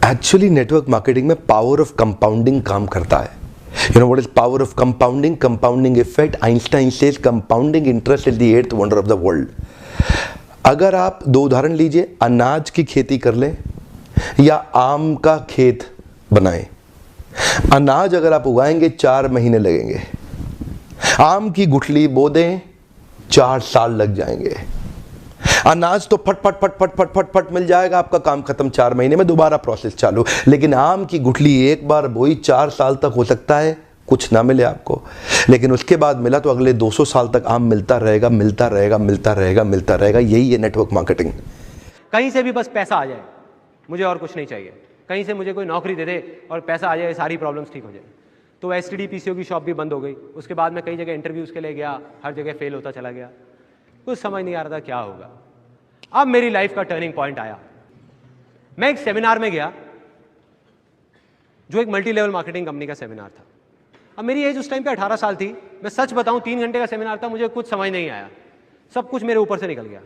Actually network marketing में power of compounding काम करता है। You know what is power of compounding? Compounding effect. Einstein says compounding interest is the eighth wonder of the world. अगर आप दो उदाहरण लीजिए, अनाज की खेती कर लें या आम का खेत बनाएं। अनाज अगर आप उगाएंगे 4 महीने लगेंगे, आम की गुठली बो दें 4 साल लग जाएंगे। अनाज तो फट फट फट फट फट फट फट मिल जाएगा, आपका काम खत्म 4 महीने में, दोबारा प्रोसेस चालू। लेकिन आम की गुठली एक बार बोई 4 साल तक हो सकता है कुछ ना मिले आपको, लेकिन उसके बाद मिला तो अगले 200 साल तक आम मिलता रहेगा, मिलता रहेगा, मिलता रहेगा, मिलता रहेगा। यही है नेटवर्क मार्केटिंग। कहीं से भी बस पैसा आ जाए, मुझे और कुछ नहीं चाहिए। कहीं से मुझे कोई नौकरी दे दे और पैसा आ जाए, सारी प्रॉब्लम्स ठीक हो जाए। तो एसटीडी पीसीओ की शॉप भी बंद हो गई। उसके बाद मैं कई जगह इंटरव्यूज़ के लिए गया, हर जगह फेल होता चला गया। कुछ समझ नहीं आ रहा था क्या होगा। अब मेरी लाइफ का टर्निंग पॉइंट आया। मैं एक सेमिनार में गया जो एक मल्टी लेवल मार्केटिंग कंपनी का सेमिनार था। अब मेरी एज उस टाइम पे 18 साल थी। मैं सच बताऊं 3 घंटे का सेमिनार था, मुझे कुछ समझ नहीं आया, सब कुछ मेरे ऊपर से निकल गया।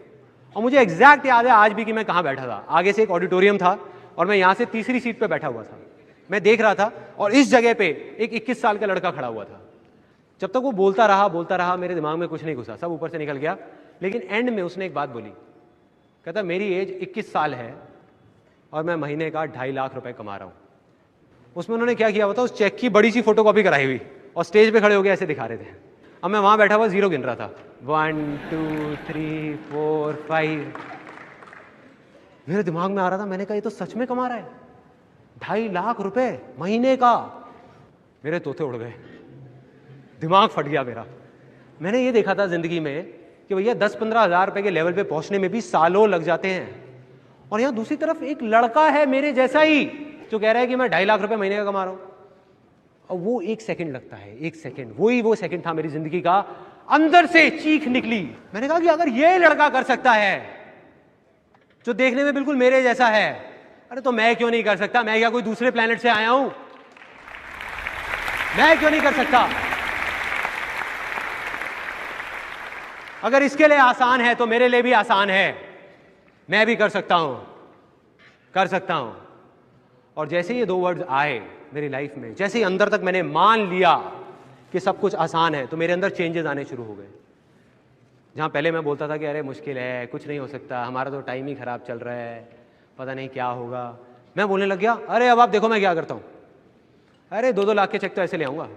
और मुझे एग्जैक्ट याद है आज भी कि मैं कहाँ बैठा था। आगे से एक ऑडिटोरियम था और मैं यहाँ से तीसरी सीट पे बैठा हुआ था। मैं देख रहा था और इस जगह पे एक 21 साल का लड़का खड़ा हुआ था। जब तक वो बोलता रहा मेरे दिमाग में कुछ नहीं घुसा, सब ऊपर से निकल गया। लेकिन एंड में उसने एक बात बोली, कहता मेरी एज 21 साल है और मैं महीने का 2.5 लाख रुपए कमा रहा हूँ। उसमें उन्होंने क्या किया होता, उस चेक की बड़ी सी फोटोकॉपी कराई हुई और स्टेज पे खड़े हो गए ऐसे दिखा रहे थे। अब मैं वहाँ बैठा हुआ 0 गिन रहा था, 1 2 3 4 5। मेरे दिमाग में आ रहा था, मैंने कहा ये तो सच में कमा रहा है 2.5 लाख रुपए महीने का। मेरे तोते उड़ गए, दिमाग फट गया मेरा। मैंने ये देखा था जिंदगी में कि भैया 10-15 हज़ार रुपए के लेवल पे पहुंचने में भी सालों लग जाते हैं। और यहां दूसरी तरफ एक लड़का है मेरे जैसा ही जो कह रहा है कि मैं 2.5 लाख रुपए महीने का कमा रहा हूं। और वो 1 सेकंड लगता है, 1 सेकंड, वो सेकंड था मेरी जिंदगी का। अंदर से चीख निकली। मैंने कहा कि अगर ये लड़का कर सकता है जो देखने में बिल्कुल मेरे जैसा है, अरे तो मैं क्यों नहीं कर सकता? मैं क्या कोई दूसरे प्लेनेट से आया हूं? मैं क्यों नहीं कर सकता? अगर इसके लिए आसान है तो मेरे लिए भी आसान है। मैं भी कर सकता हूं, कर सकता हूं। और जैसे ये 2 वर्ड्स आए मेरी लाइफ में, जैसे ही अंदर तक मैंने मान लिया कि सब कुछ आसान है, तो मेरे अंदर चेंजेस आने शुरू हो गए। जहां पहले मैं बोलता था कि अरे मुश्किल है, कुछ नहीं हो सकता, हमारा तो टाइम ही खराब चल रहा है, पता नहीं क्या होगा, मैं बोलने लग गया अरे अब आप देखो मैं क्या करता हूं। अरे 2-2 लाख के चेक तो ऐसे ले आऊंगा,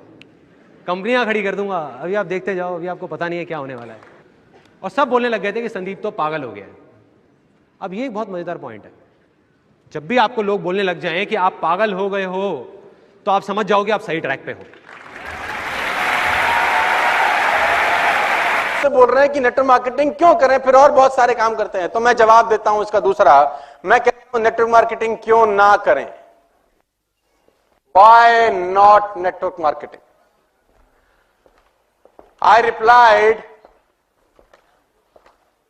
कंपनियां खड़ी कर दूंगा, अभी आप देखते जाओ, अभी आपको पता नहीं है क्या होने वाला है। और सब बोलने लग गए थे कि संदीप तो पागल हो गया है। अब ये एक बहुत मजेदार पॉइंट है, जब भी आपको लोग बोलने लग जाएं कि आप पागल हो गए हो, तो आप समझ जाओगे आप सही ट्रैक पे हो। से बोल रहे हैं कि नेटवर्क मार्केटिंग क्यों करें, फिर और बहुत सारे काम करते हैं। तो मैं जवाब देता हूं इसका दूसरा। मैं कहता हूं नेटवर्क मार्केटिंग क्यों ना करें। Why not network marketing? I replied,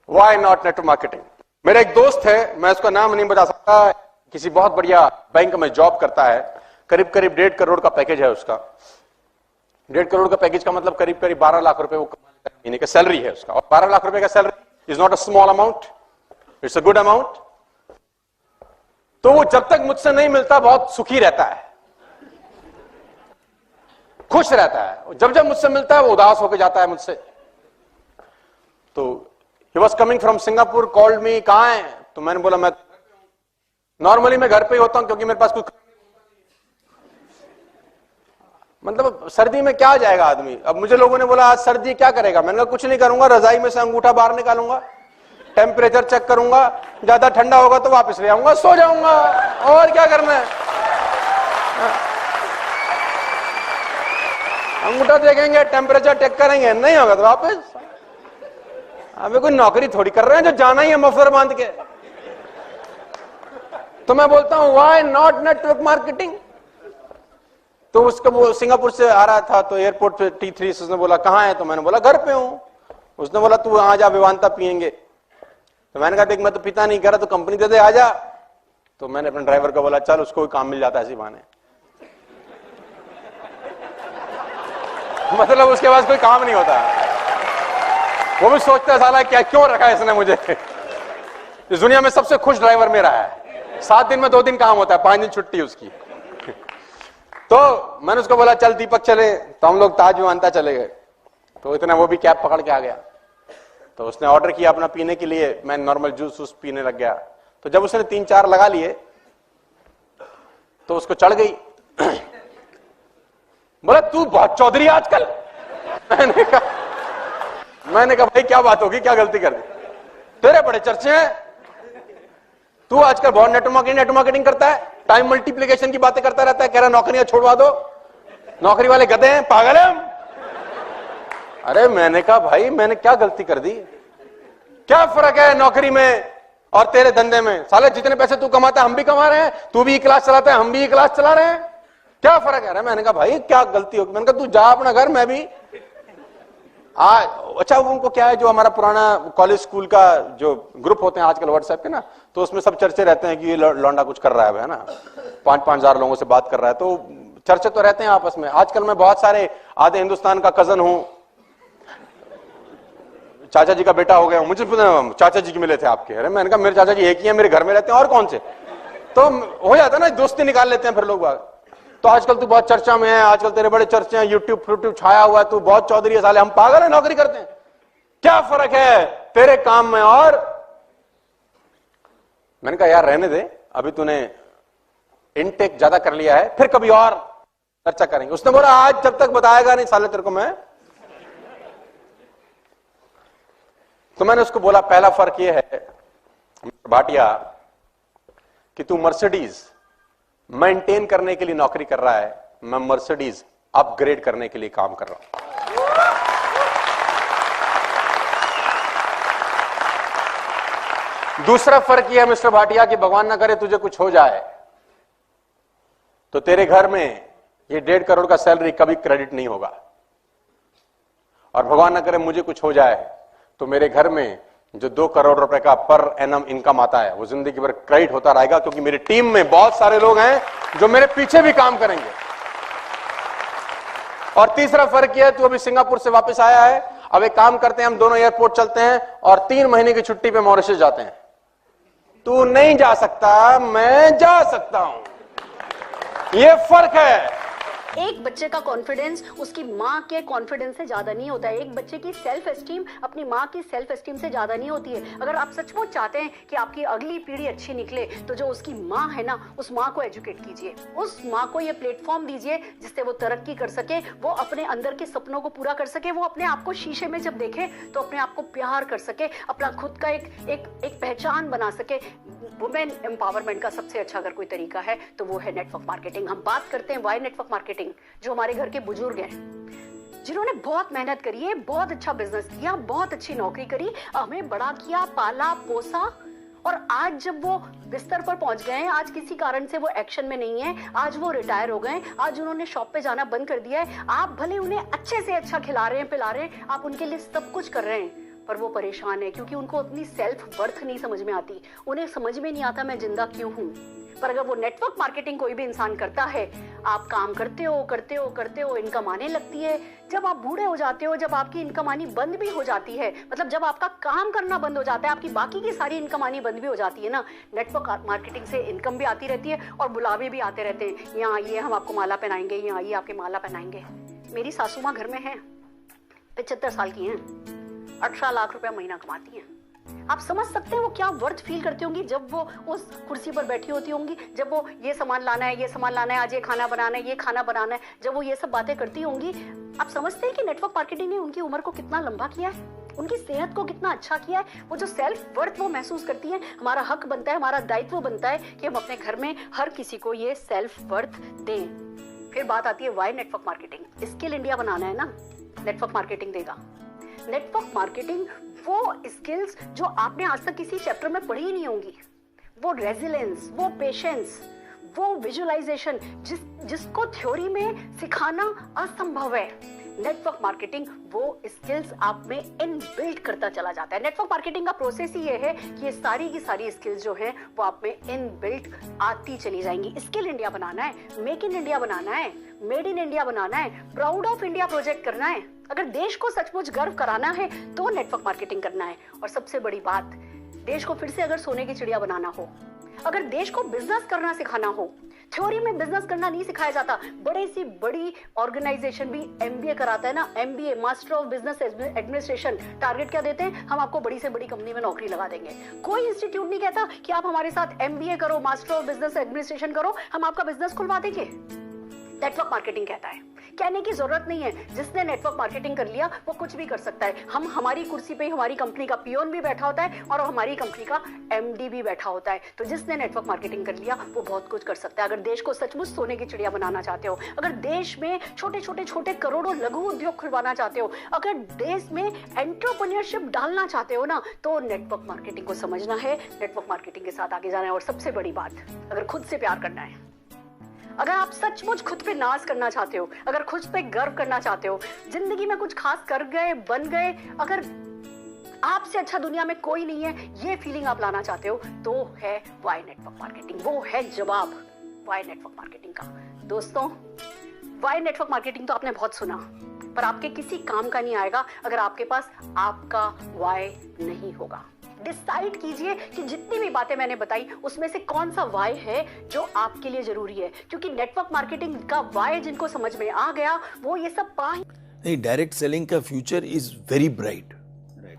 why not network marketing? मेरा एक दोस्त है, मैं उसका नाम नहीं बता सकता, किसी बहुत बढ़िया बैंक में जॉब करता है, करीब करीब 1.5 करोड़ का पैकेज है उसका। 1.5 करोड़ का पैकेज का मतलब करीब करीब 12 लाख रुपए वो महीने का सैलरी है उसका। और 12 लाख रुपए का salary is not a small amount, it's a good amount. तो वो जब तक मुझसे नहीं मिलता बहुत सुखी रहता है, खुश रहता है। जब जब मुझसे मिलता है वो उदास होकर जाता है मुझसे। तो he was coming from Singapore, called me, कहां है? तो मैंने बोला मैं नॉर्मली मैं घर पे ही होता हूं क्योंकि मेरे पास कुछ, मतलब सर्दी में क्या जाएगा आदमी। अब मुझे लोगों ने बोला आज सर्दी क्या करेगा, मैंने कहा कुछ नहीं करूंगा, रजाई में से अंगूठा बाहर निकालूंगा, टेम्परेचर चेक करूंगा, ज्यादा ठंडा होगा तो वापस ले आऊंगा, सो जाऊंगा, और क्या करना है। अंगूठा देखेंगे, टेम्परेचर चेक करेंगे, नहीं होगा तो वापस। अबे कोई नौकरी थोड़ी कर रहे हैं जो जाना ही है मफलर बांध के। तो मैं बोलता हूं व्हाई नॉट नेटवर्क मार्केटिंग। तो उसका वो सिंगापुर से आ रहा था, तो एयरपोर्ट पे T3 उसने बोला कहां है? तो मैंने बोला घर पे हूं। उसने बोला तू आ जा, विवांता पियेंगे। तो मैंने कहा देख मैं तो पिता नहीं कर रहा, तो कंपनी दे दे, आ जा। तो मैंने अपने ड्राइवर को बोला चल उसको काम मिल जाता है इसी बहाने। मतलब उसके पास कोई काम नहीं होता, वो भी सोचता है साला क्या क्यों रखा है इसने मुझे। इस दुनिया में सबसे खुश ड्राइवर मेरा है, 7 दिन में 2 दिन काम होता है, 5 दिन छुट्टी उसकी। तो मैंने उसको बोला चल दीपक चले, तो हम लोग ताज विमानता चले गए। तो इतना वो भी कैब पकड़ के आ गया। तो उसने ऑर्डर किया अपना पीने के लिए, मैं नॉर्मल जूस पीने लग गया। तो जब उसने 3-4 लगा लिए तो उसको चढ़ गई। बोला तू बहुत चौधरी आजकल। मैंने कहा भाई क्या बात होगी, क्या गलती कर दी, तेरे बड़े चर्चे हैं, तू आजकल बहुत नेट मार्केटिंग करता है, टाइम मल्टीप्लिकेशन की बातें करता रहता है, कह रहा नौकरियां छोड़वा दो, नौकरी वाले गधे हैं, पागल है हम। अरे मैंने कहा भाई मैंने क्या गलती कर दी, क्या फर्क है नौकरी में और तेरे धंधे में? साले जितने पैसे तू कमाता है हम भी कमा रहे हैं, तू भी क्लास चलाता है हम भी क्लास चला रहे हैं, क्या फर्क है? मैंने कहा भाई क्या गलती होगी? मैंने कहा तू जा अपना घर, मैं भी अच्छा उनको क्या है, जो हमारा पुराना कॉलेज स्कूल का जो ग्रुप होते हैं आजकल व्हाट्सएप के ना, तो उसमें सब चर्चे रहते हैं कि ये लौंडा कुछ कर रहा है ना, 5-5 हजार लोगों से बात कर रहा है, तो चर्चे तो रहते हैं आपस में। आजकल मैं बहुत सारे आधे हिंदुस्तान का कजन हूं, चाचा जी का बेटा हो गया, मुझे चाचा जी के मिले थे आपके। अरे मैंने कहा मेरे चाचा जी एक ही है, मेरे घर में रहते हैं और कौन से, तो हो जाता है ना, दोस्ती निकाल लेते हैं फिर लोग बाग। तो आजकल तू बहुत चर्चा में है, आजकल तेरे बड़े चर्चे हैं, यूट्यूब छाया हुआ है, तू बहुत चौधरी है, साले हम पागल है नौकरी करते हैं, क्या फर्क है तेरे काम में? और मैंने कहा यार रहने दे, अभी तूने इनटेक ज्यादा कर लिया है, फिर कभी और चर्चा करेंगे। उसने बोला आज जब तक बताएगा नहीं साले तेरे को मैं। तो मैंने उसको बोला पहला फर्क यह है भाटिया कि तू मर्सिडीज मेंटेन करने के लिए नौकरी कर रहा है, मैं मर्सिडीज अपग्रेड करने के लिए काम कर रहा हूं। दूसरा फर्क यह है मिस्टर भाटिया कि भगवान ना करे तुझे कुछ हो जाए तो तेरे घर में ये 1.5 करोड़ का सैलरी कभी क्रेडिट नहीं होगा, और भगवान ना करे मुझे कुछ हो जाए तो मेरे घर में जो 2 करोड़ रुपए का पर एनम इनकम आता है वो जिंदगी भर क्रेडिट होता रहेगा, क्योंकि मेरी टीम में बहुत सारे लोग हैं जो मेरे पीछे भी काम करेंगे। और तीसरा फर्क यह है, तू अभी सिंगापुर से वापस आया है, अब एक काम करते हैं हम दोनों एयरपोर्ट चलते हैं और 3 महीने की छुट्टी पे मॉरिशस जाते हैं। तू नहीं जा सकता, मैं जा सकता हूं, यह फर्क है। एक बच्चे का कॉन्फिडेंस उसकी माँ के कॉन्फिडेंस से ज्यादा नहीं होता है। एक बच्चे की सेल्फ एस्टीम अपनी माँ की सेल्फ एस्टीम से ज्यादा नहीं होती है। अगर आप सचमुच चाहते हैं कि आपकी अगली पीढ़ी अच्छी निकले तो जो उसकी माँ है ना, उस माँ को एजुकेट कीजिए, उस माँ को ये प्लेटफॉर्म दीजिए जिससे वो तरक्की कर सके, वो अपने अंदर के सपनों को पूरा कर सके, वो अपने आप को शीशे में जब देखे तो अपने आप को प्यार कर सके, अपना खुद का एक पहचान बना सके। वुमेन एम्पावरमेंट का सबसे अच्छा अगर कोई तरीका है तो वो है नेटवर्क मार्केटिंग। हम बात करते हैं वाई नेटवर्क मार्केटिंग, जो हमारे घर के बुजुर्ग हैं जिन्होंने बहुत मेहनत करी है, बहुत अच्छा बिजनेस किया, बहुत अच्छी नौकरी करी, हमें बड़ा किया, पाला पोसा, और आज जब वो बिस्तर पर पहुंच गए हैं, आज किसी कारण से वो एक्शन में नहीं है, आज वो रिटायर हो गए, आज उन्होंने शॉप पे जाना बंद कर दिया है। आप भले उन्हें अच्छे से अच्छा खिला रहे हैं, पिला रहे हैं, आप उनके लिए सब कुछ कर रहे हैं, पर वो परेशान है क्योंकि उनको अपनी सेल्फ वर्थ नहीं समझ में आती। उन्हें समझ में नहीं आता मैं जिंदा क्यों हूं। पर अगर वो नेटवर्क मार्केटिंग कोई भी इंसान करता है, आप काम करते हो, इनकम आने लगती है। जब आप बूढ़े हो जाते हो, जब आपकी इनकम आनी बंद भी हो जाती है, मतलब जब आपका काम करना बंद हो जाता है, आपकी बाकी की सारी इनकम आनी बंद भी हो जाती है ना, नेटवर्क मार्केटिंग से इनकम भी आती रहती है और बुलावे भी आते रहते हैं। यहाँ आइए हम आपको माला पहनाएंगे, यहाँ आइए आपके माला पहनाएंगे। मेरी सासू माँ घर में है, 75 साल की हैं, 18 लाख रुपया महीना कमाती हैं। आप समझ सकते हैं वो क्या वर्थ फील करती होंगी जब वो उस कुर्सी पर बैठी होती होंगी, जब वो ये सामान लाना है, ये सामान लाना है, आज ये खाना बनाना है, ये खाना बनाना है, जब वो ये सब बातें करती होंगी। आप समझते हैं कि नेटवर्क मार्केटिंग ने उनकी उम्र को कितना लंबा किया है, उनकी सेहत को कितना अच्छा किया है। वो जो सेल्फ वर्थ वो महसूस करती है, हमारा हक बनता है, हमारा दायित्व बनता है कि हम अपने घर में हर किसी को ये सेल्फ वर्थ दें। फिर बात आती है why network marketing. Skill India बनाना है ना, नेटवर्क मार्केटिंग देगा। नेटवर्क मार्केटिंग वो स्किल्स जो आपने आज तक किसी चैप्टर में पढ़ी ही नहीं होंगी, वो रेजिलेंस, वो पेशेंस, वो विजुअलाइजेशन जिसको थ्योरी में सिखाना असंभव है। नेटवर्क मार्केटिंग वो स्किल्स आप में इनबिल्ट करता चला जाता है। नेटवर्क मार्केटिंग का प्रोसेस ही ये है कि ये सारी की सारी स्किल्स जो है वो आप में इनबिल्ट आती चली जाएंगी। स्किल इंडिया बनाना है, मेक इन इंडिया बनाना है, मेड इन इंडिया बनाना है, प्राउड ऑफ इंडिया प्रोजेक्ट करना है। अगर देश को सचमुच गर्व कराना है तो नेटवर्क मार्केटिंग करना है। और सबसे बड़ी बात, देश को फिर से अगर सोने की चिड़िया बनाना हो, अगर देश को बिजनेस करना सिखाना हो, थ्योरी में बिजनेस करना नहीं सिखाया जाता। बड़ी सी बड़ी ऑर्गेनाइजेशन भी एमबीए कराता है ना, MBA master of business administration. Target क्या देते हैं? हम आपको बड़ी से बड़ी कंपनी में नौकरी लगा देंगे। कोई इंस्टीट्यूट नहीं कहता कि आप हमारे साथ एमबीए करो, मास्टर ऑफ बिजनेस एडमिनिस्ट्रेशन करो, हम आपका बिजनेस खुलवा देंगे। नेटवर्क मार्केटिंग कहता है, कहने की जरूरत नहीं है। जिसने नेटवर्क मार्केटिंग कर लिया वो कुछ भी कर सकता है। हमारी कुर्सी पे हमारी कंपनी का पियोन भी बैठा होता है और हमारी कंपनी का एमडी भी बैठा होता है। तो जिसने नेटवर्क मार्केटिंग कर लिया वो बहुत कुछ कर सकता है। अगर देश को सचमुच सोने की चिड़िया बनाना चाहते हो, अगर देश में छोटे करोड़ों लघु उद्योग खुलवाना चाहते हो, अगर देश में एंटरप्रेन्योरशिप डालना चाहते हो ना, तो नेटवर्क मार्केटिंग को समझना है, नेटवर्क मार्केटिंग के साथ आगे जाना है। और सबसे बड़ी बात, अगर खुद से प्यार करना है, अगर आप सचमुच खुद पे नाज करना चाहते हो, अगर खुद पे गर्व करना चाहते हो, जिंदगी में कुछ खास कर गए, बन गए, अगर आपसे अच्छा दुनिया में कोई नहीं है, ये फीलिंग आप लाना चाहते हो, तो है वाई नेटवर्क मार्केटिंग। वो है जवाब वाई नेटवर्क मार्केटिंग का। दोस्तों, वाई नेटवर्क मार्केटिंग तो आपने बहुत सुना, पर आपके किसी काम का नहीं आएगा अगर आपके पास आपका वाई नहीं होगा। डिसाइड कीजिए कि जितनी भी बातें मैंने बताई उसमें से कौन सा वाई है जो आपके लिए जरूरी है, क्योंकि नेटवर्क मार्केटिंग का वाई जिनको समझ में आ गया वो ये सब पा नहीं। डायरेक्ट सेलिंग का फ्यूचर इज वेरी ब्राइट।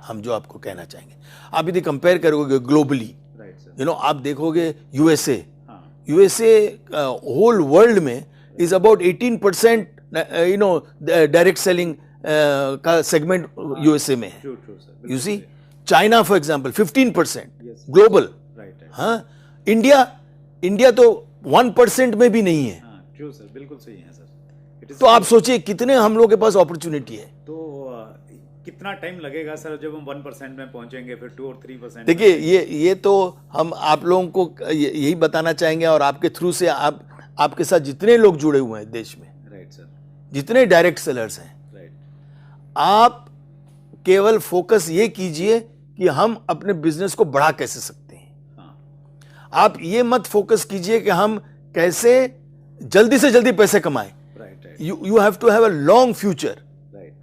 हम जो आपको कहना चाहेंगे, आप यदि कंपेयर करोगे ग्लोबली, आप देखोगे यूएसए होल वर्ल्ड में इज अबाउट 18% डायरेक्ट सेलिंग का सेगमेंट यूएसए में है। You see, China for example 15% global. हाँ, इंडिया तो 1% में भी नहीं है। ट्रू सर, बिल्कुल सही है सर। तो आप सोचिए कितने हम लोग के पास अपॉर्चुनिटी है। तो कितना टाइम लगेगा सर जब हम 1% में पहुंचेंगे, फिर 2 और 3%? देखिए, ये तो हम आप लोगों को यही बताना चाहेंगे, और आपके थ्रू से आपके साथ जितने लोग जुड़े हुए हैं देश में, राइट सर, जितने डायरेक्ट सेलर्स हैं, राइट, आप केवल फोकस ये कीजिए कि हम अपने बिजनेस को बढ़ा कैसे सकते हैं। हाँ, आप ये मत फोकस कीजिए कि हम कैसे जल्दी से जल्दी पैसे कमाएं। Right, you have to have a long future. Right,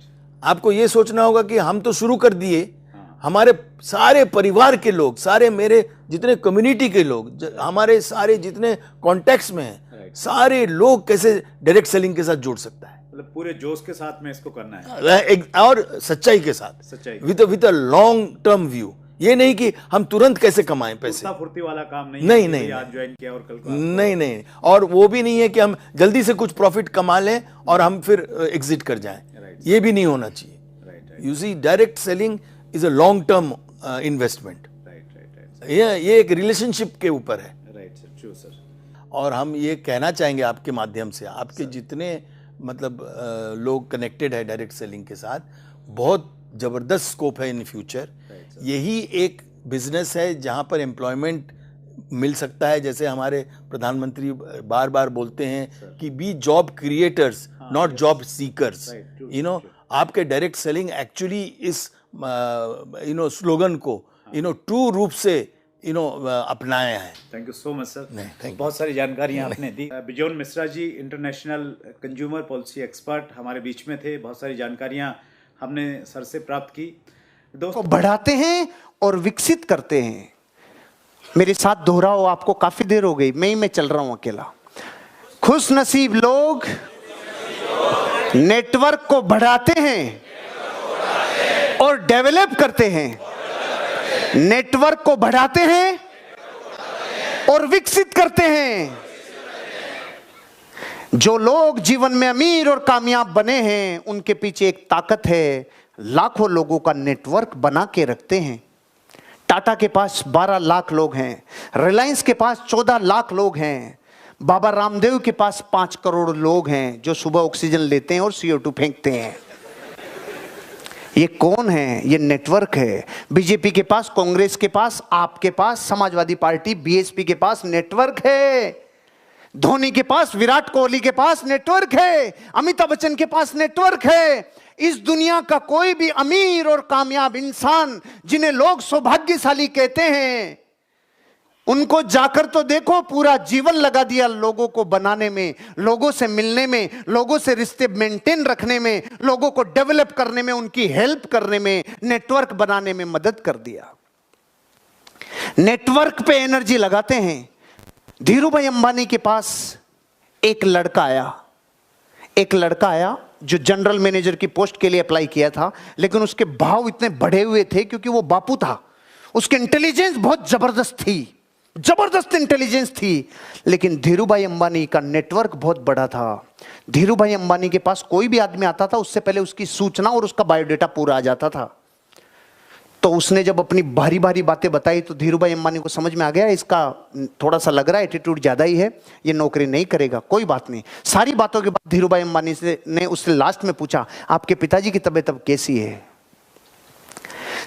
आपको ये सोचना होगा कि हम तो शुरू कर दिए, हमारे सारे परिवार के लोग, सारे मेरे जितने कम्युनिटी के लोग, हमारे सारे जितने कॉन्टेक्ट्स में हैं, सारे लोग कैसे डायरेक्ट सेलिंग के साथ जुड़ सकता है। मतलब पूरे जोश के साथ में इसको करना है, और सच्चाई के साथ, सच्चाई with a long term view. ये नहीं कि हम तुरंत कैसे कमाएं पैसे, फुर्ती वाला काम नहीं, नहीं, आज ज्वाइन किया और कल को नहीं, और वो भी नहीं है कि हम जल्दी से कुछ प्रॉफिट कमा लें और हम फिर एग्जिट कर जाएं। ये भी नहीं होना चाहिए। You see, direct selling is a long term investment. ये एक रिलेशनशिप के ऊपर है। Right sir, true sir. और हम ये कहना चाहेंगे आपके माध्यम से, आपके जितने मतलब लोग कनेक्टेड है डायरेक्ट सेलिंग के साथ, बहुत जबरदस्त स्कोप है इन फ्यूचर। यही एक बिजनेस है जहां पर एम्प्लॉयमेंट मिल सकता है। जैसे हमारे प्रधानमंत्री बार बार बोलते हैं कि be job creators, not job seekers. आपके डायरेक्ट सेलिंग एक्चुअली इस स्लोगन को ट्रू रूप से अपनाया है। Thank you so much sir. बहुत सारी जानकारियां आपने दी। Bijon Mishra ji, international consumer policy expert, हमारे बीच में थे। बहुत सारी जानकारियां हमने सर से प्राप्त की। दोस्तों, बढ़ाते हैं और विकसित करते हैं। मेरे साथ दोहराओ, आपको काफी देर हो गई, मैं चल रहा हूं अकेला। खुश नसीब लोग नेटवर्क को बढ़ाते हैं और डेवलप करते हैं। नेटवर्क को बढ़ाते हैं और विकसित करते हैं। जो लोग जीवन में अमीर और कामयाब बने हैं, उनके पीछे एक ताकत है, लाखों लोगों का नेटवर्क बना के रखते हैं। टाटा के पास 12 लाख लोग हैं, रिलायंस के पास 14 लाख लोग हैं, बाबा रामदेव के पास 5 करोड़ लोग हैं जो सुबह ऑक्सीजन लेते हैं और CO2 फेंकते हैं। ये कौन है? ये नेटवर्क है। बीजेपी के पास, कांग्रेस के पास, आपके पास, समाजवादी पार्टी BSP के पास नेटवर्क है। धोनी के पास, विराट कोहली के पास नेटवर्क है। अमिताभ बच्चन के पास नेटवर्क है। इस दुनिया का कोई भी अमीर और कामयाब इंसान जिन्हें लोग सौभाग्यशाली कहते हैं, उनको जाकर तो देखो, पूरा जीवन लगा दिया लोगों को बनाने में, लोगों से मिलने में, लोगों से रिश्ते मेंटेन रखने में, लोगों को डेवलप करने में, उनकी हेल्प करने में, नेटवर्क बनाने में मदद कर दिया। नेटवर्क पे एनर्जी लगाते हैं। धीरूभाई अंबानी के पास एक लड़का आया जो जनरल मैनेजर की पोस्ट के लिए अप्लाई किया था, लेकिन उसके भाव इतने बढ़े हुए थे क्योंकि वो बापू था। उसकी इंटेलिजेंस बहुत जबरदस्त थी, जबरदस्त इंटेलिजेंस थी, लेकिन धीरूभाई अंबानी का नेटवर्क बहुत बड़ा था। धीरूभाई अंबानी के पास कोई भी आदमी आता था, उससे पहले उसकी सूचना और उसका बायोडेटा पूरा आ जाता था। तो उसने जब अपनी भारी भारी बातें बताई तो धीरूभाई अंबानी को समझ में आ गया इसका थोड़ा सा लग रहा है एटीट्यूड ज़्यादा ही है, ये नौकरी नहीं करेगा। कोई बात नहीं। सारी बातों के बाद धीरूभाई अंबानी ने उससे लास्ट में पूछा, आपके पिताजी की तबीयत अब कैसी है?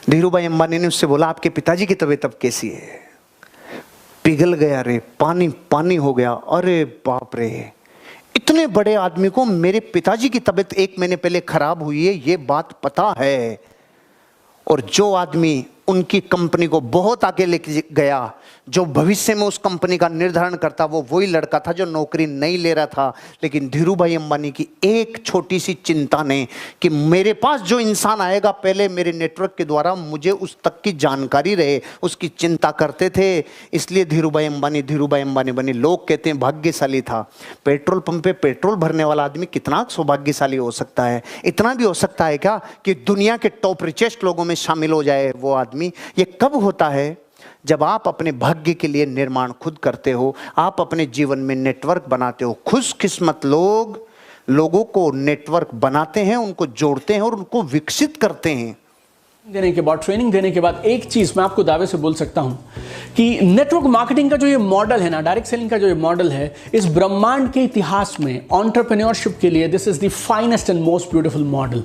धीरूभाई अंबानी ने उससे बोला, आपके पिताजी की तबीयत अब कैसी है? पिघल गया रे, पानी पानी हो गया। अरे बाप रे, इतने बड़े आदमी को मेरे पिताजी की तबीयत 1 महीने पहले खराब हुई है, ये बात पता है। और जो आदमी उनकी कंपनी को बहुत आगे लेके गया, जो भविष्य में उस कंपनी का निर्धारण करता, वो वही लड़का था जो नौकरी नहीं ले रहा था। लेकिन धीरूभाई अंबानी की एक छोटी सी चिंता ने कि मेरे पास जो इंसान आएगा पहले मेरे नेटवर्क के द्वारा मुझे उस तक की जानकारी रहे, उसकी चिंता करते थे। इसलिए धीरूभाई अंबानी बने। लोग कहते हैं भाग्यशाली था। पेट्रोल पंप पे पेट्रोल भरने वाला आदमी कितना सौभाग्यशाली हो सकता है? इतना भी हो सकता है क्या कि दुनिया के टॉप रिचेस्ट लोगों में शामिल हो जाए वो आदमी? ये कब होता है? जब आप अपने भाग्य के लिए निर्माण खुद करते हो, आप अपने जीवन में नेटवर्क बनाते हो। खुशकिस्मत लोगों को नेटवर्क बनाते हैं, उनको जोड़ते हैं और उनको विकसित करते हैं। देने के बाद, ट्रेनिंग देने के बाद एक चीज मैं आपको दावे से बोल सकता हूं कि नेटवर्क मार्केटिंग का जो ये मॉडल है ना, डायरेक्ट सेलिंग का जो ये मॉडल है, इस ब्रह्मांड के इतिहास में एंटरप्रेन्योरशिप के लिए this is the finest and most beautiful model.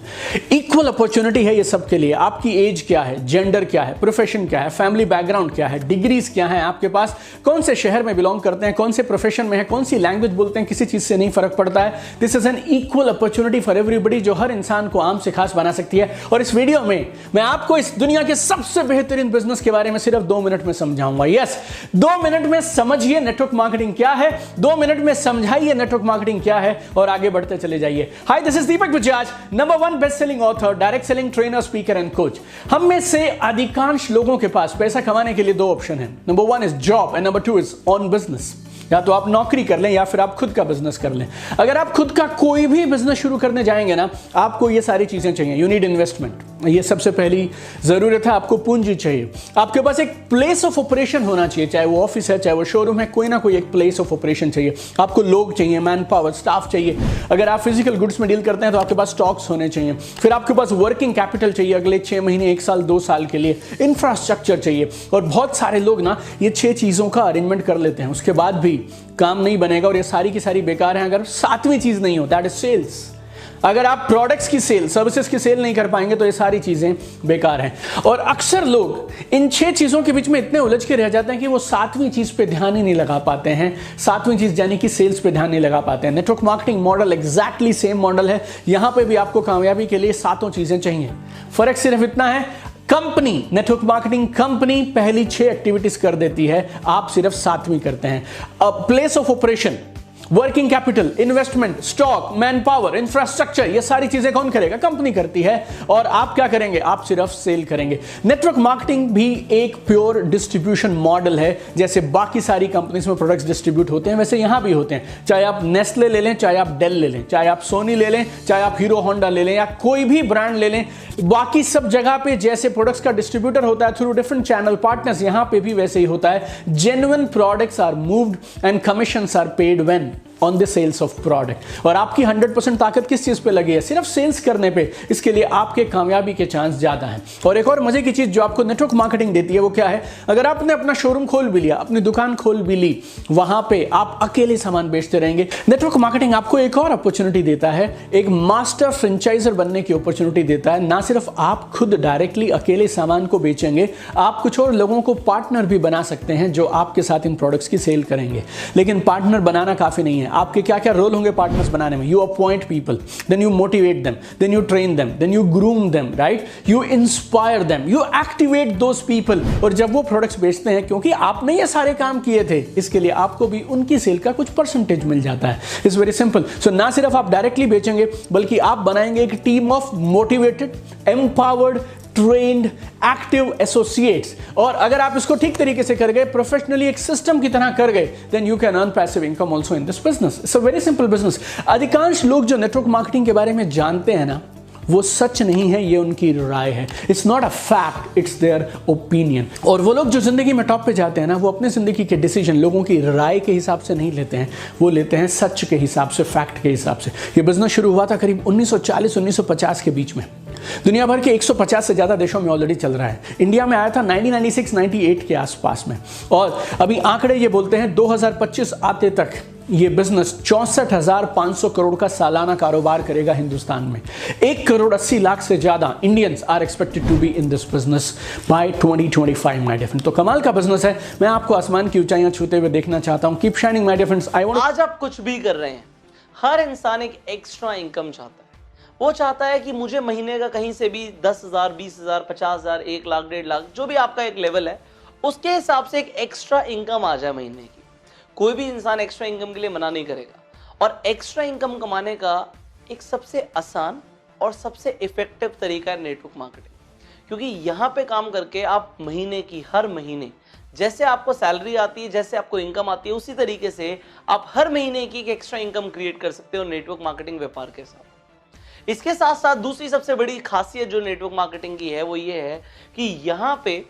Equal opportunity है ये सबके लिए। आपकी एज क्या है, जेंडर क्या है, प्रोफेशन क्या है, फैमिली बैकग्राउंड क्या है, डिग्रीज क्या है आपके पास, कौन से शहर में बिलोंग करते हैं, कौन से प्रोफेशन में है, कौन सी लैंग्वेज बोलते हैं, किसी चीज से नहीं फर्क पड़ता है। This is an equal opportunity for everybody जो हर इंसान को आम से खास बना सकती है। और इस वीडियो में मैं आपको इस दुनिया के सबसे बेहतरीन बिजनेस के बारे में सिर्फ 2 मिनट में समझाऊंगा। यस, 2 मिनट में समझिए नेटवर्क मार्केटिंग क्या है, 2 मिनट में समझाइए नेटवर्क मार्केटिंग क्या है और आगे बढ़ते चले जाइए। Hi, this is Deepak Bajaj, number 1 best selling author, direct selling trainer, speaker and coach. हम में से अधिकांश लोगों के पास पैसा कमाने के लिए 2 ऑप्शन हैं। Number 1 is job and number 2 is on business. या तो आप नौकरी कर लें या फिर आप खुद का बिजनेस कर लें। अगर आप खुद का कोई भी बिजनेस शुरू करने जाएंगे ना, आपको ये सारी चीजें चाहिए। यू नीड इन्वेस्टमेंट, ये सबसे पहली जरूरत है। आपको पूंजी चाहिए। आपके पास एक प्लेस ऑफ ऑपरेशन होना चाहिए, चाहे वो ऑफिस है, चाहे वो शोरूम है, कोई ना कोई एक प्लेस ऑफ ऑपरेशन चाहिए। आपको लोग चाहिए, मैन पावर, स्टाफ चाहिए। अगर आप फिजिकल गुड्स में डील करते हैं तो आपके पास स्टॉक्स होने चाहिए। फिर आपके पास वर्किंग कैपिटल चाहिए अगले 6 महीने, 1 साल, 2 साल के लिए। इंफ्रास्ट्रक्चर चाहिए। और बहुत सारे लोग ना ये 6 चीजों का अरेंजमेंट कर लेते हैं, उसके बाद भी काम नहीं बनेगा और ये सारी की सारी बेकार है अगर 7वीं चीज नहीं हो, दैट इज सेल्स। अगर आप प्रोडक्ट्स की सेल, सर्विसेज की सेल नहीं कर पाएंगे तो ये सारी चीजें बेकार हैं। और अक्सर लोग इन 6 चीजों के बीच में इतने उलझ के रह जाते हैं कि वो 7वीं चीज पे ध्यान ही नहीं लगा पाते हैं। 7वीं चीज यानी कि सेल्स पे ध्यान नहीं लगा पाते हैं। Network marketing model exactly same model है। यहां पे भी आपको कामयाबी के लिए 7 चीजें चाहिए। फर्क सिर्फ इतना है, कंपनी, नेटवर्क मार्केटिंग कंपनी पहली 6 एक्टिविटीज कर देती है, आप सिर्फ 7वीं करते हैं। Place of operation, working capital, investment, stock, man power, infrastructure, ये सारी चीजें कौन करेगा? कंपनी करती है। और आप क्या करेंगे? आप सिर्फ सेल करेंगे। नेटवर्क मार्केटिंग भी एक प्योर डिस्ट्रीब्यूशन मॉडल है। जैसे बाकी सारी कंपनीज में प्रोडक्ट्स डिस्ट्रीब्यूट होते हैं, वैसे यहां भी होते हैं। चाहे आप नेस्ले ले लें, चाहे आप डेल ले लें, चाहे आप सोनी ले लें, चाहे आप हीरो होंडा ले लें, या कोई भी ब्रांड ले लें, बाकी सब जगह पे जैसे प्रोडक्ट्स का डिस्ट्रीब्यूटर होता है थ्रू डिफरेंट चैनल पार्टनर्स, यहां पे भी वैसे ही होता है। Genuine products are moved and commissions are paid when on the sales of product. और आपकी 100% ताकत किस चीज पे लगी है? सिर्फ सेल्स करने पे। इसके लिए आपके कामयाबी के चांस ज्यादा हैं। और एक और मजे की चीज जो आपको नेटवर्क मार्केटिंग देती है वो क्या है? अगर आपने अपना शोरूम खोल भी लिया, अपनी दुकान खोल भी ली, वहां पे आप अकेले सामान बेचते रहेंगे। नेटवर्क मार्केटिंग आपको एक और अपॉर्चुनिटी देता है, एक मास्टर फ्रेंचाइजर बनने की अपॉर्चुनिटी देता है। ना सिर्फ आप खुद डायरेक्टली अकेले सामान को बेचेंगे, आप कुछ और लोगों को पार्टनर भी बना सकते हैं जो आपके साथ इन प्रोडक्ट्स की सेल करेंगे। लेकिन पार्टनर बनाना काफी नहीं है। आपके क्या क्या रोल होंगे पार्टनर्स बनाने में? You appoint people, then you motivate them, then you train them, then you groom them, right? You inspire them, you activate those people. और जब वो प्रोडक्ट्स बेचते हैं, क्योंकि आपने ये सारे काम किए थे, इसके लिए आपको भी उनकी सेल का कुछ परसेंटेज मिल जाता है। It's very simple. सो ना सिर्फ आप डायरेक्टली बेचेंगे, बल्कि आप बनाएंगे एक team of motivated, empowered, trained active associates, और अगर आप इसको ठीक तरीके से कर गए, प्रोफेशनली एक सिस्टम की तरह कर गए, then you can earn passive income also in this business. It's a very simple business. अधिकांश लोग जो नेटवर्क मार्केटिंग के बारे में जानते हैं ना, वो सच नहीं है, ये उनकी राय है। It's not a fact, it's their opinion. और वो लोग जो जिंदगी में टॉप पे जाते हैं ना, वो अपने जिंदगी के डिसीजन लोगों की राय के हिसाब से नहीं लेते हैं, वो लेते हैं सच के हिसाब से, फैक्ट के हिसाब से। ये बिजनेस शुरू हुआ था करीब 1940-1950 के बीच में। दुनिया भर के 150 से ज्यादा देशों में ऑलरेडी चल रहा है। इंडिया में आया था 1996-98 के आसपास में, और अभी आंकड़े ये बोलते हैं 2025 आते तक ये बिजनेस 64,500 करोड़ का सालाना कारोबार करेगा हिंदुस्तान में। 1,80,00,000 से ज्यादा Indians are expected to be in this business by 2025 my dear friends. तो कमाल का बिजनेस है। मैं आपको आसमान की ऊंचाइयां छूते हुए देखना चाहता हूं। Keep shining my dear friends. आज आप कुछ भी कर रहे हैं, हर इंसान एक एक्स्ट्रा इनकम चाहता है। वो चाहता है कि मुझे महीने का कहीं से भी 10,000, 20,000, 50,000, 1 लाख, 1.5 लाख, जो भी आपका एक लेवल है, उसके हिसाब से एक एक्स्ट्रा इनकम आ जाए महीने की। कोई भी इंसान एक्स्ट्रा इनकम के लिए मना नहीं करेगा। और एक्स्ट्रा इनकम कमाने का एक सबसे आसान और सबसे इफेक्टिव तरीका है नेटवर्क मार्केटिंग। क्योंकि यहाँ पे काम करके आप महीने की, हर महीने जैसे आपको सैलरी आती है, जैसे आपको इनकम आती है, उसी तरीके से आप हर महीने की एक एक्स्ट्रा इनकम क्रिएट कर सकते हो नेटवर्क मार्केटिंग व्यापार के साथ। इसके साथ साथ दूसरी सबसे बड़ी खासियत जो नेटवर्क मार्केटिंग की है, वो ये है कि यहाँ पे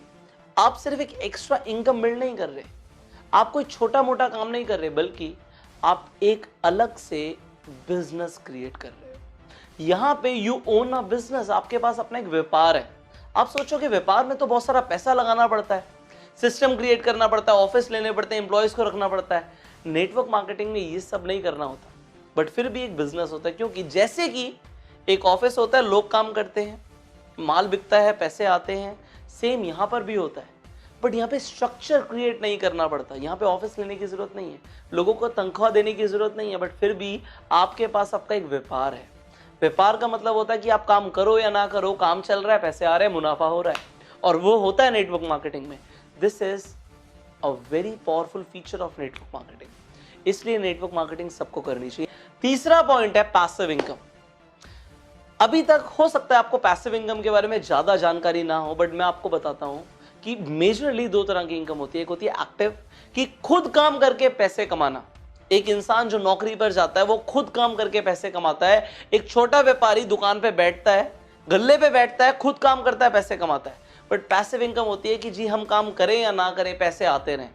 आप सिर्फ एक एक्स्ट्रा इनकम बिल्ड नहीं कर रहे, आप कोई छोटा मोटा काम नहीं कर रहे, बल्कि आप एक अलग से बिजनेस क्रिएट कर रहे हो। यहां पे यू ओन अ बिजनेस, आपके पास अपना एक व्यापार है। आप सोचो कि व्यापार में तो बहुत सारा पैसा लगाना पड़ता है, सिस्टम क्रिएट करना पड़ता है, ऑफिस लेने पड़ते हैं, एम्प्लॉयज को रखना पड़ता है। नेटवर्क मार्केटिंग में ये सब नहीं करना होता, बट फिर भी एक बिजनेस होता है। क्योंकि जैसे कि एक ऑफिस होता है, लोग काम करते हैं, माल बिकता है, पैसे आते हैं, सेम यहां पर भी होता है। बट यहाँ पे स्ट्रक्चर क्रिएट नहीं करना पड़ता। यहाँ पे ऑफिस लेने की जरूरत नहीं है, लोगों को तनख्वाह देने की जरूरत नहीं है, बट फिर भी आपके पास आपका एक व्यापार है। व्यापार का मतलब होता है कि आप काम करो या ना करो, काम चल रहा है, पैसे आ रहे हैं, मुनाफा हो रहा है, और वो होता है नेटवर्क मार्केटिंग में। This is a very powerful feature of network marketing. इसलिए नेटवर्क मार्केटिंग सबको करनी चाहिए। तीसरा पॉइंट है पैसिव इनकम। अभी तक हो सकता है आपको पैसिव इनकम के बारे में ज्यादा जानकारी ना हो, बट मैं आपको बताता हूं कि मेजरली 2 तरह की इनकम होती है। एक होती है एक्टिव, कि खुद काम करके पैसे कमाना। एक इंसान जो नौकरी पर जाता है, वो खुद काम करके पैसे कमाता है। एक छोटा व्यापारी दुकान पे बैठता है, गल्ले पे बैठता है, खुद काम करता है, पैसे कमाता है। बट पैसिव इनकम होती है कि जी हम काम करें या ना करें, पैसे आते रहें।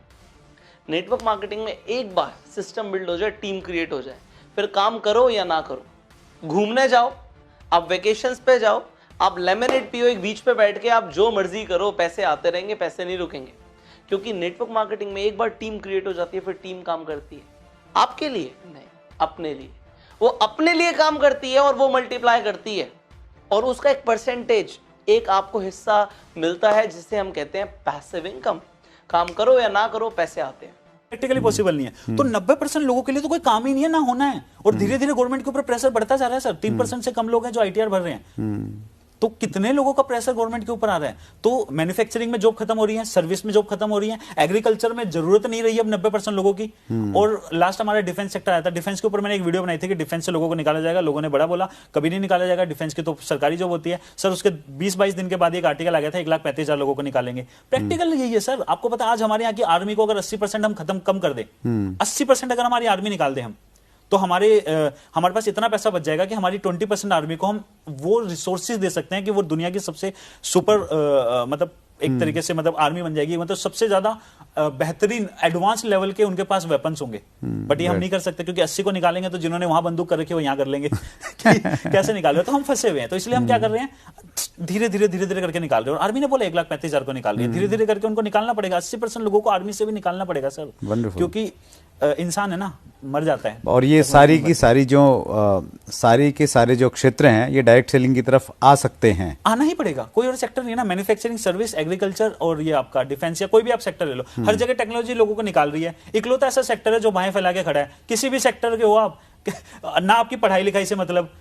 नेटवर्क मार्केटिंग में एक बार सिस्टम बिल्ड हो जाए, टीम क्रिएट हो जाए, फिर काम करो या ना करो, घूमने जाओ, आप वेकेशंस पे जाओ, आप लेमनेड पियो एक बीच पे बैठ के, आप जो मर्जी करो, पैसे आते रहेंगे, पैसे नहीं रुकेंगे। क्योंकि नेटवर्क मार्केटिंग में एक बार टीम क्रिएट हो जाती है, फिर टीम काम करती है आपके लिए नहीं, अपने लिए। वो अपने लिए काम करती है और वो मल्टीप्लाई करती है, और उसका एक परसेंटेज, एक आपको हिस्सा मिलता है, जिसे हम कहते हैं पैसिव इनकम। काम करो या ना करो, पैसे आते हैं। प्रैक्टिकली पॉसिबल नहीं है। तो 90% लोगों के लिए तो कोई काम ही नहीं है, ना होना है। और धीरे धीरे गवर्नमेंट के ऊपर प्रेशर बढ़ता जा रहा है सर। 3% से कम लोग हैं जो आईटीआर भर रहे हैं। तो कितने लोगों का प्रेशर गवर्नमेंट के ऊपर आ रहा है। तो मैन्युफैक्चरिंग में जॉब खत्म हो रही है, सर्विस में जॉब खत्म हो रही है, एग्रीकल्चर में जरूरत नहीं रही है अब 90% लोगों की। और लास्ट हमारा डिफेंस सेक्टर आया था, डिफेंस के ऊपर मैंने एक वीडियो बनाई थी कि डिफेंस से लोगों को निकाला जाएगा। लोगों ने बड़ा बोला कभी नहीं निकाला जाएगा, डिफेंस की तो सरकारी जॉब होती है सर। उसके 20-22 दिन के बाद एक आर्टिकल आ गया था 1,35,000 लोगों को निकालेंगे। प्रैक्टिकल यही है सर। आपको पता है आज हमारे यहाँ की आर्मी को अगर 80% हम खत्म कम कर दे, 80% अगर हमारी आर्मी निकाल दे हम, तो हमारे पास इतना पैसा बच जाएगा कि हमारी 20% आर्मी को हम वो रिसोर्सेज दे सकते हैं कि वो दुनिया की सबसे सुपर मतलब एक तरीके से मतलब आर्मी बन जाएगी। मतलब सबसे ज्यादा बेहतरीन एडवांस लेवल के उनके पास वेपन्स होंगे। बट ये हम नहीं कर सकते क्योंकि 80 को निकालेंगे तो जिन्होंने वहां बंदूक कर रखी है वो यहां कर लेंगे। कैसे निकाल रहे हो? तो हम फंसे हुए हैं। तो इसलिए हम क्या कर रहे हैं, धीरे धीरे करके निकाल रहे हैं। और आर्मी ने बोला 1,35,000 को निकाल रही है, धीरे धीरे करके उनको निकालना पड़ेगा। 80% लोगों को आर्मी से भी निकालना पड़ेगा सर, क्योंकि इंसान है ना, मर जाता है। और ये सारी की सारी जो सारी के सारे जो क्षेत्र हैं ये डायरेक्ट सेलिंग की तरफ आ सकते हैं, आना ही पड़ेगा। कोई और सेक्टर नहीं है ना, मैन्युफैक्चरिंग, सर्विस, एग्रीकल्चर और ये आपका डिफेंस या कोई भी आप सेक्टर ले लो, हर जगह टेक्नोलॉजी लोगों को निकाल रही है। इकलौता ऐसा सेक्टर है जो बाहें फैला के खड़ा है। किसी भी सेक्टर के हो आप, ना आपकी पढ़ाई लिखाई से मतलब,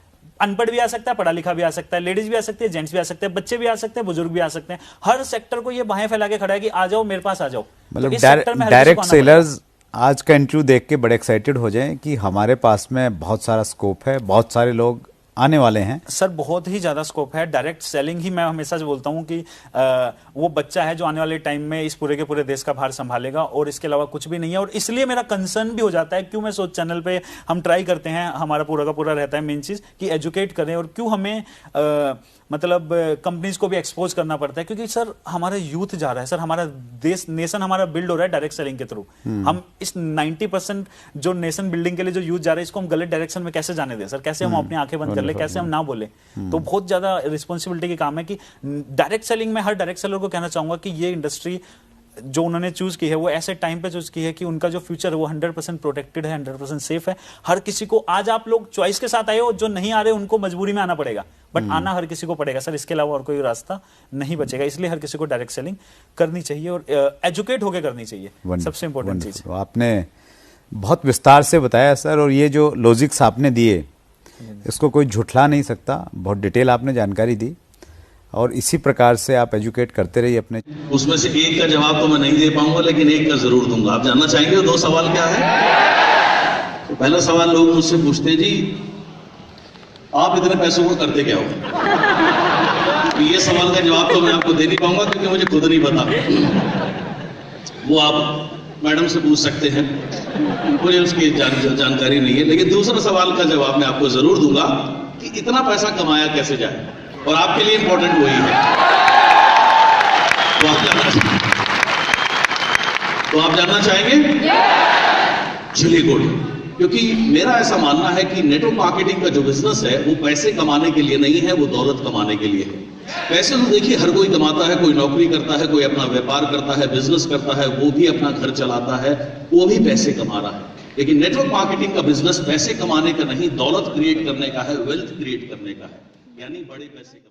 अनपढ़ भी आ सकता है, पढ़ा लिखा भी आ सकता है, लेडीज भी आ सकती है, जेंट्स भी आ सकते हैं, बच्चे भी आ सकते हैं, बुजुर्ग भी आ सकते हैं। हर सेक्टर को ये बाहें फैला के खड़ा है कि आ जाओ मेरे पास आ जाओ। मतलब डायरेक्ट सेलर्स आज का इंटरव्यू देख के बड़े एक्साइटेड हो जाएं कि हमारे पास में बहुत सारा स्कोप है, बहुत सारे लोग आने वाले हैं? सर बहुत ही ज्यादा स्कोप है। डायरेक्ट सेलिंग ही मैं हमेशा से बोलता हूं कि वो बच्चा है जो आने वाले टाइम में इस पूरे के पूरे देश का भार संभालेगा, और इसके अलावा कुछ भी नहीं है। और इसलिए मेरा कंसर्न भी हो जाता है, क्यों मैं सोच चैनल पे हम ट्राई करते हैं, हमारा पूरा का पूरा रहता है मेन चीज कि एजुकेट करें, और क्यों हमें मतलब कंपनीज को भी एक्सपोज करना पड़ता है, क्योंकि सर हमारा यूथ जा रहा है, सर हमारा देश नेशन हमारा बिल्ड हो रहा है डायरेक्ट सेलिंग के थ्रू। हम इस 90% जो नेशन बिल्डिंग के लिए जो यूथ जा रहा है, इसको हम गलत डायरेक्शन में कैसे जाने दें सर? कैसे हम अपनी आंखें बंद कर ले, कैसे हम ना बोले? तो बहुत ज्यादा रिस्पॉन्सिबिलिटी की काम है कि डायरेक्ट सेलिंग में हर डायरेक्ट सेलर को कहना चाहूंगा कि ये इंडस्ट्री जो उन्होंने चूज की है वो ऐसे टाइम पे चूज की है कि उनका जो फ्यूचर है वो 100% प्रोटेक्टेड है, 100% सेफ है। हर किसी को, आज आप लोग चॉइस के साथ आए हो, जो नहीं आ रहे उनको मजबूरी में आना पड़ेगा, बट आना हर किसी को पड़ेगा सर, इसके अलावा और कोई रास्ता नहीं बचेगा। इसलिए हर किसी को डायरेक्ट सेलिंग करनी चाहिए और एजुकेट होकर करनी चाहिए, सबसे इंपॉर्टेंट चीज। आपने बहुत विस्तार से बताया सर, और ये जो लॉजिक्स आपने दिए इसको कोई झुठला नहीं सकता, बहुत डिटेल आपने जानकारी दी, और इसी प्रकार से आप एजुकेट करते रहिए अपने। उसमें से एक का जवाब तो मैं नहीं दे पाऊंगा, लेकिन एक का जरूर दूंगा। आप जानना चाहेंगे 2 सवाल क्या है? तो पहला सवाल लोग मुझसे पूछते हैं, जी आप इतने पैसों को करते क्या हो? तो ये सवाल का जवाब तो मैं आपको दे नहीं पाऊंगा, क्योंकि मुझे खुद नहीं पता। वो आप मैडम से पूछ सकते हैं, मुझे उसकी जानकारी नहीं है। लेकिन दूसरा सवाल का जवाब मैं आपको जरूर दूंगा कि इतना पैसा कमाया कैसे जाए, और आपके लिए इंपॉर्टेंट वही है। तो आप जानना चाहेंगे? चलिए गुड, क्योंकि मेरा ऐसा मानना है कि नेटवर्क मार्केटिंग का जो बिजनेस है वो पैसे कमाने के लिए नहीं है, वो दौलत कमाने के लिए है। पैसे तो देखिए हर कोई कमाता है, कोई नौकरी करता है, कोई अपना व्यापार करता है, बिजनेस करता है, वो भी अपना घर चलाता है, वो भी पैसे कमा रहा है। लेकिन नेटवर्क मार्केटिंग का बिजनेस पैसे कमाने का नहीं, दौलत क्रिएट करने का है, वेल्थ क्रिएट करने का है, यानी बड़े पैसे